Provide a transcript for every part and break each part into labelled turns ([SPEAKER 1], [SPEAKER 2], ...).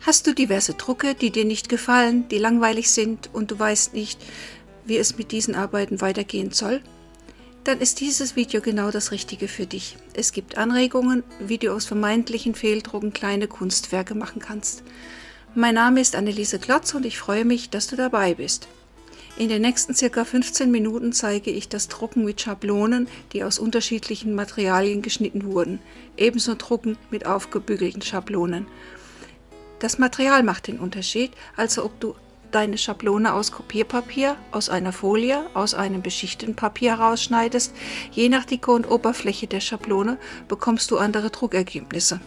[SPEAKER 1] Hast du diverse Drucke, die dir nicht gefallen, die langweilig sind und du weißt nicht, wie es mit diesen Arbeiten weitergehen soll? Dann ist dieses Video genau das Richtige für dich. Es gibt Anregungen, wie du aus vermeintlichen Fehldrucken kleine Kunstwerke machen kannst. Mein Name ist Anneliese Klotz und ich freue mich, dass du dabei bist. In den nächsten ca. 15 Minuten zeige ich das Drucken mit Schablonen, die aus unterschiedlichen Materialien geschnitten wurden. Ebenso Drucken mit aufgebügelten Schablonen. Das Material macht den Unterschied, also ob du deine Schablone aus Kopierpapier, aus einer Folie, aus einem beschichteten Papier rausschneidest. Je nach Dicke und Oberfläche der Schablone bekommst du andere Druckergebnisse.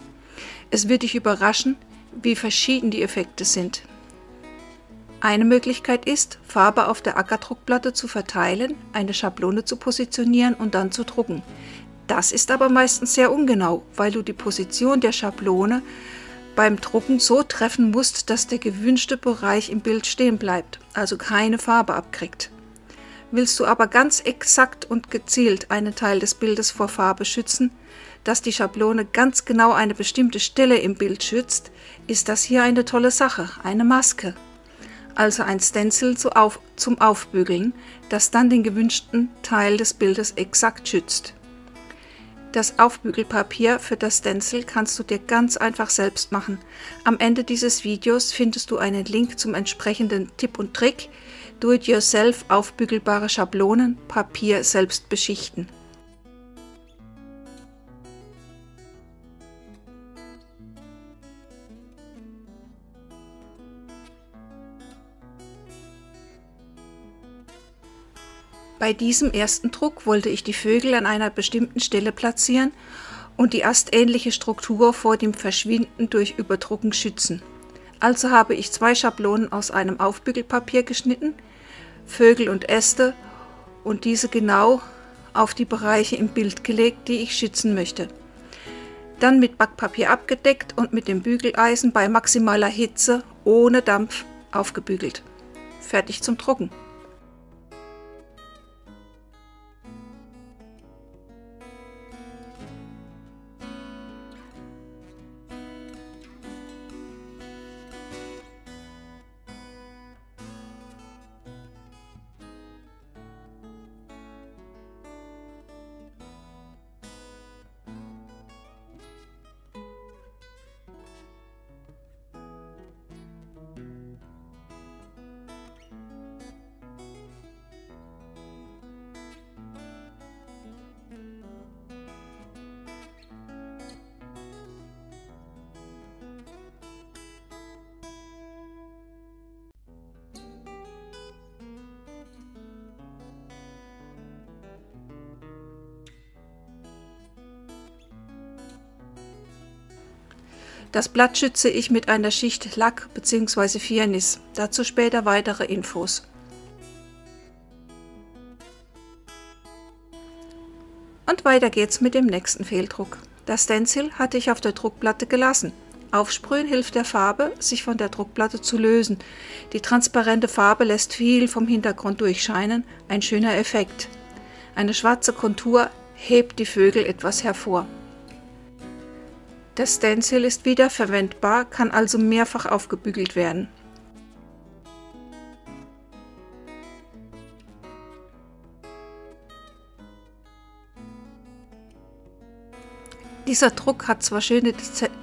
[SPEAKER 1] Es wird dich überraschen, wie verschieden die Effekte sind. Eine Möglichkeit ist, Farbe auf der Ackerdruckplatte zu verteilen, eine Schablone zu positionieren und dann zu drucken. Das ist aber meistens sehr ungenau, weil du die Position der Schablone beim Drucken so treffen musst, dass der gewünschte Bereich im Bild stehen bleibt, also keine Farbe abkriegt. Willst du aber ganz exakt und gezielt einen Teil des Bildes vor Farbe schützen, dass die Schablone ganz genau eine bestimmte Stelle im Bild schützt, ist das hier eine tolle Sache, eine Maske. Also ein Stencil zum Aufbügeln, das dann den gewünschten Teil des Bildes exakt schützt. Das Aufbügelpapier für das Stencil kannst du dir ganz einfach selbst machen. Am Ende dieses Videos findest du einen Link zum entsprechenden Tipp und Trick, Do-it-yourself aufbügelbare Schablonen, Papier selbst beschichten. Bei diesem ersten Druck wollte ich die Vögel an einer bestimmten Stelle platzieren und die astähnliche Struktur vor dem Verschwinden durch Überdrucken schützen. Also habe ich 2 Schablonen aus einem Aufbügelpapier geschnitten, Vögel und Äste, und diese genau auf die Bereiche im Bild gelegt, die ich schützen möchte. Dann mit Backpapier abgedeckt und mit dem Bügeleisen bei maximaler Hitze ohne Dampf aufgebügelt. Fertig zum Drucken. Das Blatt schütze ich mit einer Schicht Lack bzw. Firnis, dazu später weitere Infos. Und weiter geht's mit dem nächsten Fehldruck. Das Stencil hatte ich auf der Druckplatte gelassen. Aufsprühen hilft der Farbe, sich von der Druckplatte zu lösen. Die transparente Farbe lässt viel vom Hintergrund durchscheinen, ein schöner Effekt. Eine schwarze Kontur hebt die Vögel etwas hervor. Das Stencil ist wiederverwendbar, kann also mehrfach aufgebügelt werden. Dieser Druck hat zwar schöne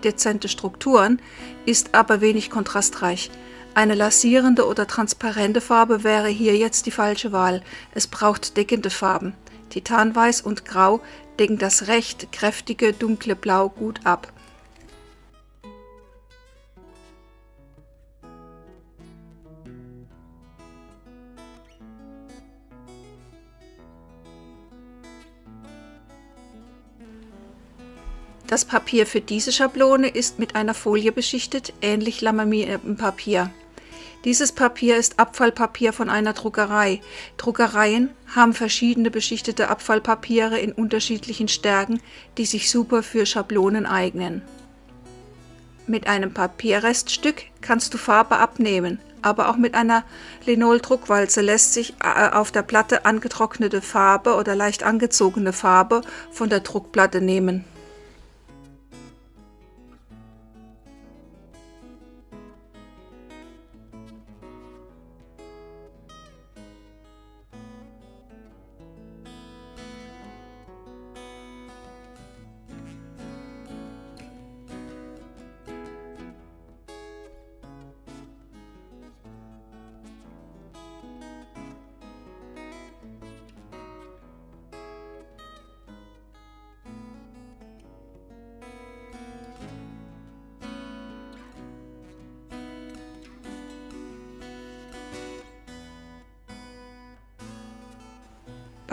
[SPEAKER 1] dezente Strukturen, ist aber wenig kontrastreich. Eine lasierende oder transparente Farbe wäre hier jetzt die falsche Wahl. Es braucht deckende Farben. Titanweiß und Grau decken das recht kräftige dunkle Blau gut ab. Das Papier für diese Schablone ist mit einer Folie beschichtet, ähnlich laminiertem Papier. Dieses Papier ist Abfallpapier von einer Druckerei. Druckereien haben verschiedene beschichtete Abfallpapiere in unterschiedlichen Stärken, die sich super für Schablonen eignen. Mit einem Papierreststück kannst du Farbe abnehmen, aber auch mit einer Linol-Druckwalze lässt sich auf der Platte angetrocknete Farbe oder leicht angezogene Farbe von der Druckplatte nehmen.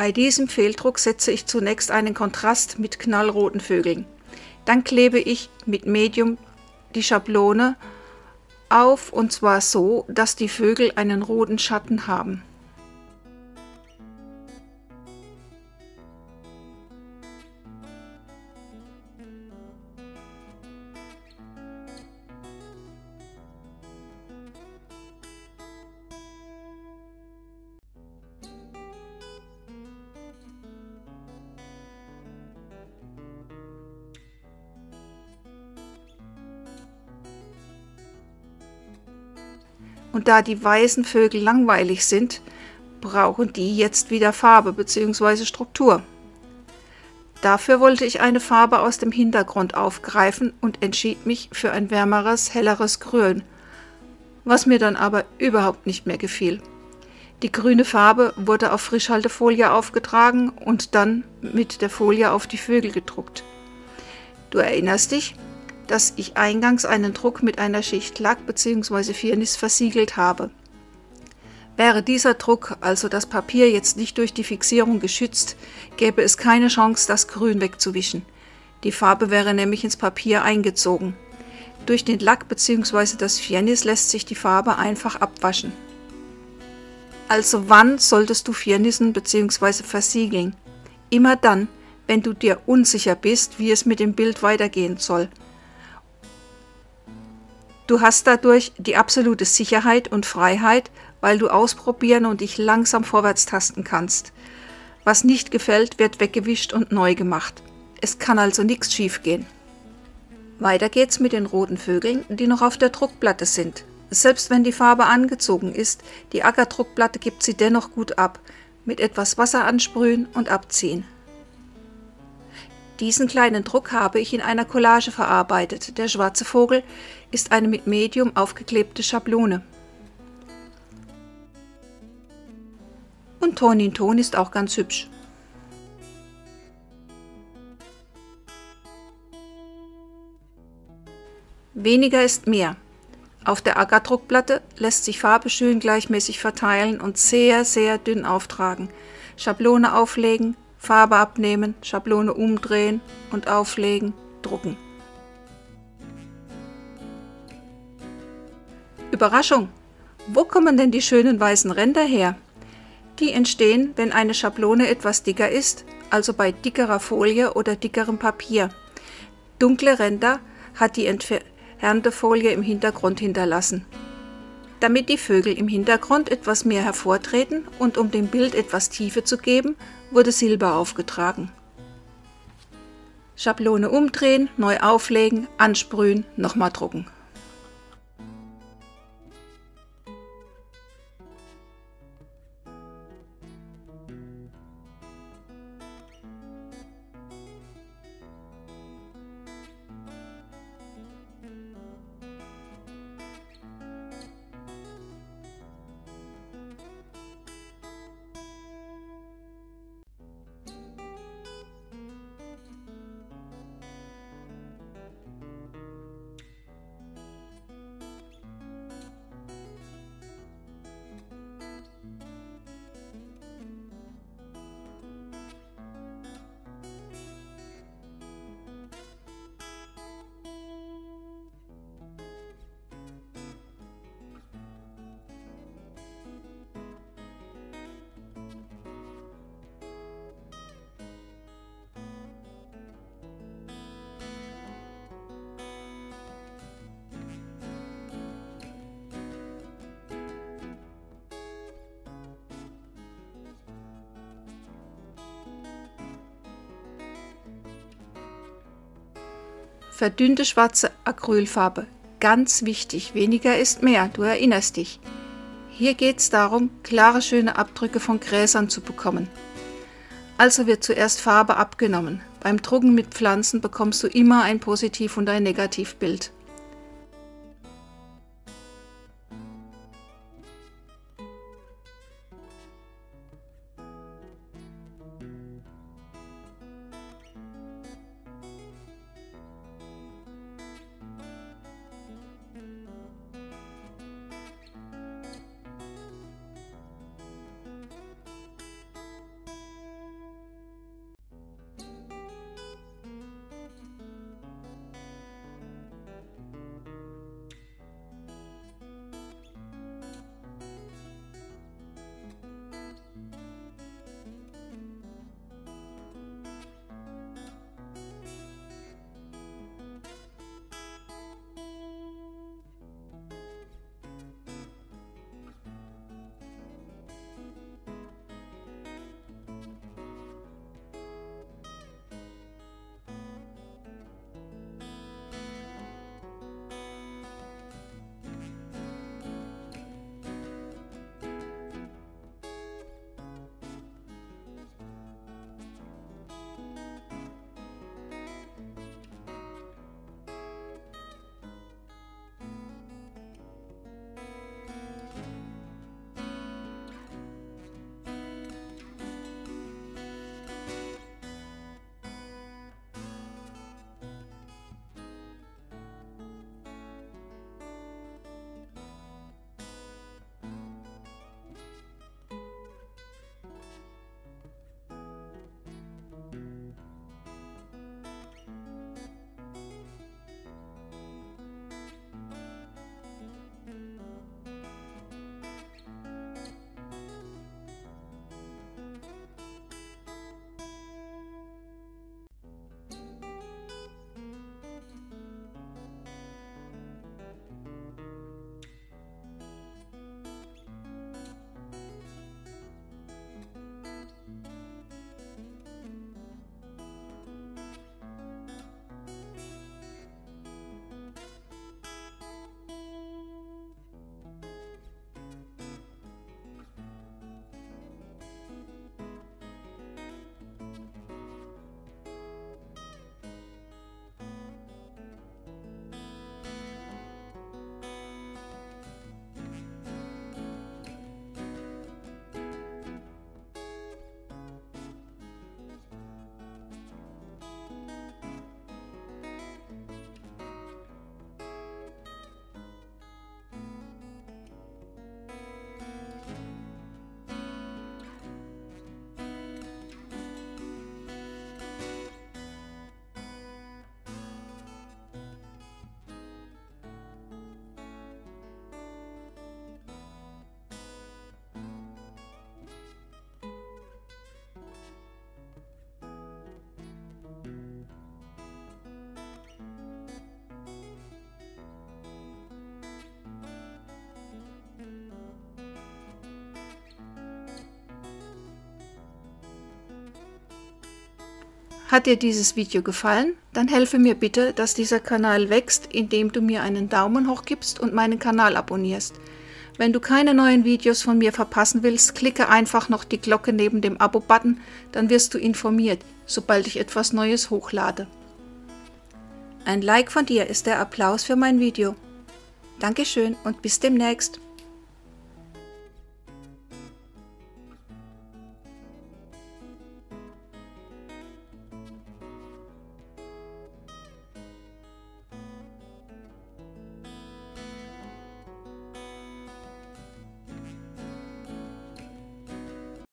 [SPEAKER 1] Bei diesem Fehldruck setze ich zunächst einen Kontrast mit knallroten Vögeln. Dann klebe ich mit Medium die Schablone auf, und zwar so, dass die Vögel einen roten Schatten haben. Und da die weißen Vögel langweilig sind, brauchen die jetzt wieder Farbe bzw. Struktur. Dafür wollte ich eine Farbe aus dem Hintergrund aufgreifen und entschied mich für ein wärmeres, helleres Grün, was mir dann aber überhaupt nicht mehr gefiel. Die grüne Farbe wurde auf Frischhaltefolie aufgetragen und dann mit der Folie auf die Vögel gedruckt. Du erinnerst dich, dass ich eingangs einen Druck mit einer Schicht Lack bzw. Firnis versiegelt habe. Wäre dieser Druck, also das Papier, jetzt nicht durch die Fixierung geschützt, gäbe es keine Chance, das Grün wegzuwischen. Die Farbe wäre nämlich ins Papier eingezogen. Durch den Lack bzw. das Firnis lässt sich die Farbe einfach abwaschen. Also wann solltest du firnissen bzw. versiegeln? Immer dann, wenn du dir unsicher bist, wie es mit dem Bild weitergehen soll. Du hast dadurch die absolute Sicherheit und Freiheit, weil du ausprobieren und dich langsam vorwärts tasten kannst. Was nicht gefällt, wird weggewischt und neu gemacht. Es kann also nichts schief gehen. Weiter geht's mit den roten Vögeln, die noch auf der Druckplatte sind. Selbst wenn die Farbe angezogen ist, die Ackerdruckplatte gibt sie dennoch gut ab. Mit etwas Wasser ansprühen und abziehen. Diesen kleinen Druck habe ich in einer Collage verarbeitet. Der schwarze Vogel ist eine mit Medium aufgeklebte Schablone. Und Ton in Ton ist auch ganz hübsch. Weniger ist mehr. Auf der Ackerdruckplatte lässt sich Farbe schön gleichmäßig verteilen und sehr, sehr dünn auftragen. Schablone auflegen, Farbe abnehmen, Schablone umdrehen und auflegen, drucken. Überraschung! Wo kommen denn die schönen weißen Ränder her? Die entstehen, wenn eine Schablone etwas dicker ist, also bei dickerer Folie oder dickerem Papier. Dunkle Ränder hat die entfernte Folie im Hintergrund hinterlassen. Damit die Vögel im Hintergrund etwas mehr hervortreten und um dem Bild etwas Tiefe zu geben, wurde Silber aufgetragen. Schablone umdrehen, neu auflegen, ansprühen, nochmal drucken. Verdünnte schwarze Acrylfarbe. Ganz wichtig, weniger ist mehr, du erinnerst dich. Hier geht es darum, klare, schöne Abdrücke von Gräsern zu bekommen. Also wird zuerst Farbe abgenommen. Beim Drucken mit Pflanzen bekommst du immer ein Positiv- und ein Negativbild. Hat dir dieses Video gefallen? Dann helfe mir bitte, dass dieser Kanal wächst, indem du mir einen Daumen hoch gibst und meinen Kanal abonnierst. Wenn du keine neuen Videos von mir verpassen willst, klicke einfach noch die Glocke neben dem Abo-Button, dann wirst du informiert, sobald ich etwas Neues hochlade. Ein Like von dir ist der Applaus für mein Video. Dankeschön und bis demnächst.